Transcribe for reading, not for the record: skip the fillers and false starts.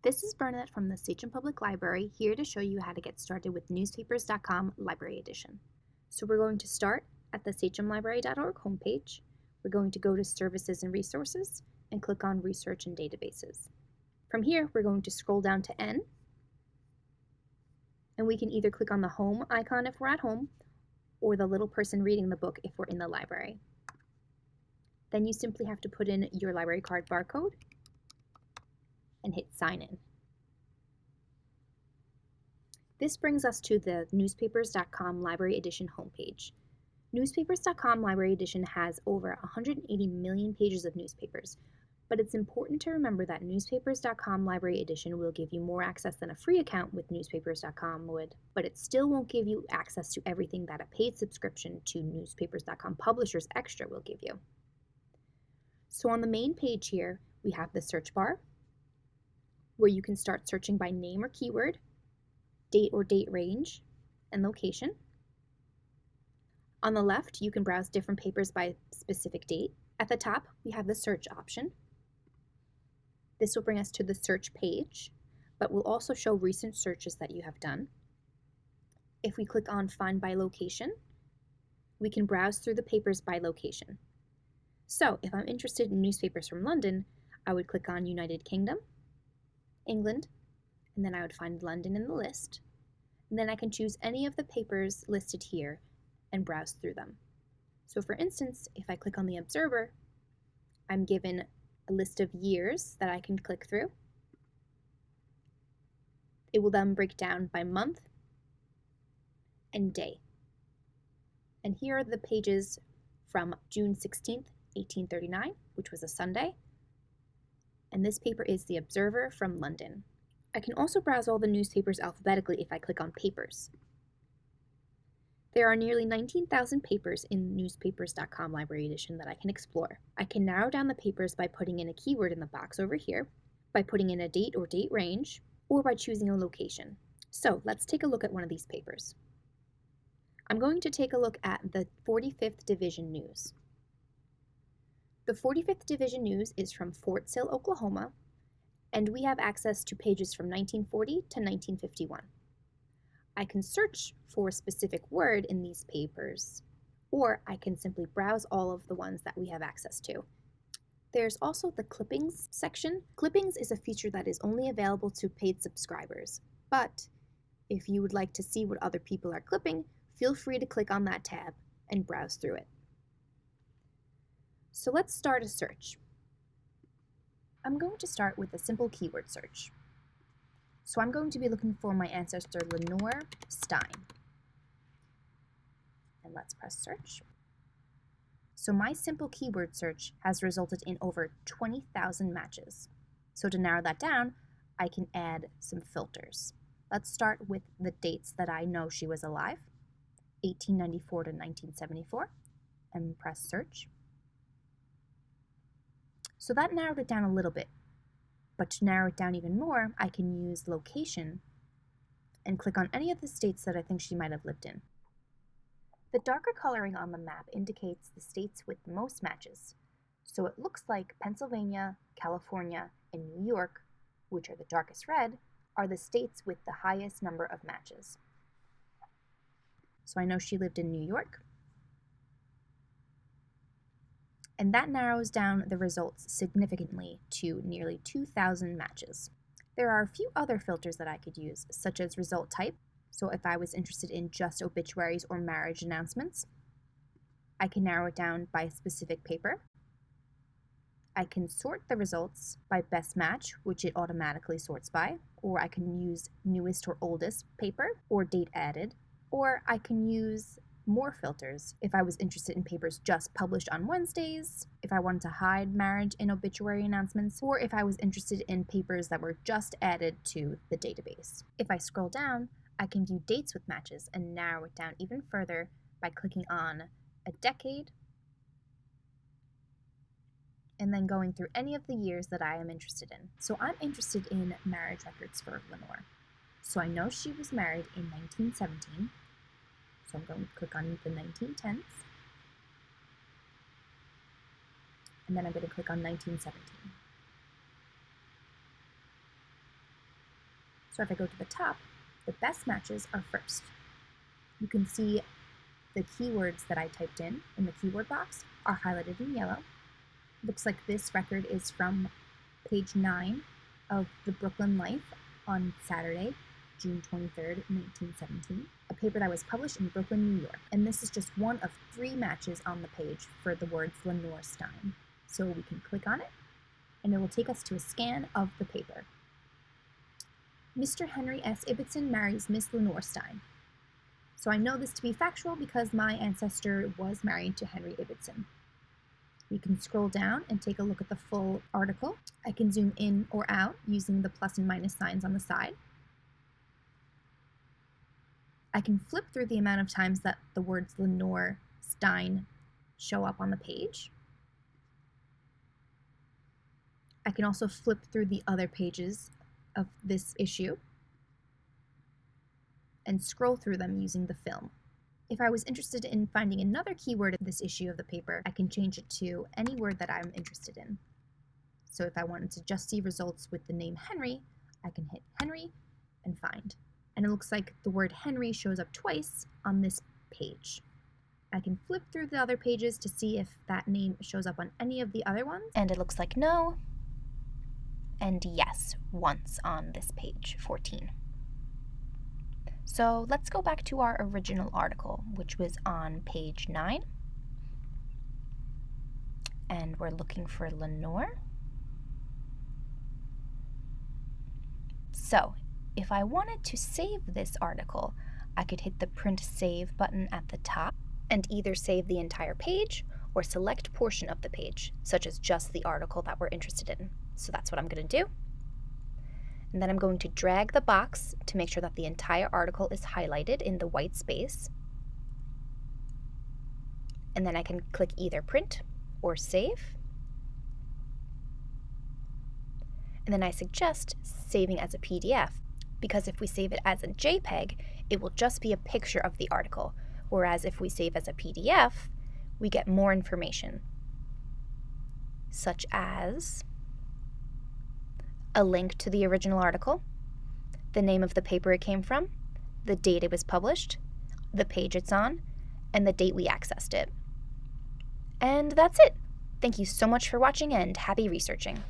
This is Bernadette from the Sachem Public Library, here to show you how to get started with newspapers.com Library Edition. So we're going to start at the sachemlibrary.org homepage. We're going to go to Services and Resources and click on Research and Databases. From here, we're going to scroll down to N, and we can either click on the home icon if we're at home, or the little person reading the book if we're in the library. Then you simply have to put in your library card barcode and hit sign in. This brings us to the newspapers.com Library Edition homepage. Newspapers.com Library Edition has over 180 million pages of newspapers, but it's important to remember that newspapers.com Library Edition will give you more access than a free account with newspapers.com would, but it still won't give you access to everything that a paid subscription to newspapers.com Publishers Extra will give you. So on the main page here, we have the search bar, where you can start searching by name or keyword, date or date range, and location. On the left, you can browse different papers by specific date. At the top, we have the search option. This will bring us to the search page, but will also show recent searches that you have done. If we click on Find by Location, we can browse through the papers by location. So if I'm interested in newspapers from London, I would click on United Kingdom, England, and then I would find London in the list. And then I can choose any of the papers listed here and browse through them. So for instance, if I click on the Observer, I'm given a list of years that I can click through. It will then break down by month and day. And here are the pages from June 16th, 1839, which was a Sunday. And this paper is The Observer from London. I can also browse all the newspapers alphabetically if I click on Papers. There are nearly 19,000 papers in newspapers.com Library Edition that I can explore. I can narrow down the papers by putting in a keyword in the box over here, by putting in a date or date range, or by choosing a location. So let's take a look at one of these papers. I'm going to take a look at the 45th Division News. The 45th Division News is from Fort Sill, Oklahoma, and we have access to pages from 1940 to 1951. I can search for a specific word in these papers, or I can simply browse all of the ones that we have access to. There's also the Clippings section. Clippings is a feature that is only available to paid subscribers, but if you would like to see what other people are clipping, feel free to click on that tab and browse through it. So let's start a search. I'm going to start with a simple keyword search. So I'm going to be looking for my ancestor Lenore Stein. And let's press search. So my simple keyword search has resulted in over 20,000 matches. So to narrow that down, I can add some filters. Let's start with the dates that I know she was alive, 1894 to 1974, and press search. So that narrowed it down a little bit, but to narrow it down even more, I can use location and click on any of the states that I think she might have lived in. The darker coloring on the map indicates the states with the most matches, so it looks like Pennsylvania, California, and New York, which are the darkest red, are the states with the highest number of matches. So I know she lived in New York, and that narrows down the results significantly to nearly 2,000 matches. There are a few other filters that I could use, such as result type. So if I was interested in just obituaries or marriage announcements, I can narrow it down by a specific paper. I can sort the results by best match, which it automatically sorts by, or I can use newest or oldest paper, or date added, or I can use more filters if I was interested in papers just published on Wednesdays, if I wanted to hide marriage in obituary announcements, or if I was interested in papers that were just added to the database. If I scroll down, I can view dates with matches and narrow it down even further by clicking on a decade and then going through any of the years that I am interested in. So I'm interested in marriage records for Lenore. So I know she was married in 1917. So I'm going to click on the 1910s. And then I'm going to click on 1917. So if I go to the top, the best matches are first. You can see the keywords that I typed in the keyword box are highlighted in yellow. Looks like this record is from page 9 of The Brooklyn Life on Saturday, June 23rd, 1917, a paper that was published in Brooklyn, New York. And this is just one of 3 matches on the page for the words Lenore Stein. So we can click on it, and it will take us to a scan of the paper. Mr. Henry S. Ibbotson marries Miss Lenore Stein. So I know this to be factual because my ancestor was married to Henry Ibbotson. We can scroll down and take a look at the full article. I can zoom in or out using the plus and minus signs on the side. I can flip through the amount of times that the words Lenore Stein show up on the page. I can also flip through the other pages of this issue and scroll through them using the film. If I was interested in finding another keyword in this issue of the paper, I can change it to any word that I'm interested in. So if I wanted to just see results with the name Henry, I can hit Henry and find. And it looks like the word Henry shows up twice on this page. I can flip through the other pages to see if that name shows up on any of the other ones. And it looks like no, and yes, once on this page 14. So let's go back to our original article, which was on page 9. And we're looking for Lenore. So if I wanted to save this article, I could hit the Print Save button at the top and either save the entire page or select portion of the page, such as just the article that we're interested in. So that's what I'm going to do. And then I'm going to drag the box to make sure that the entire article is highlighted in the white space. And then I can click either Print or Save. And then I suggest saving as a PDF, because if we save it as a JPEG, it will just be a picture of the article, whereas if we save as a PDF, we get more information, such as a link to the original article, the name of the paper it came from, the date it was published, the page it's on, and the date we accessed it. And that's it. Thank you so much for watching and happy researching.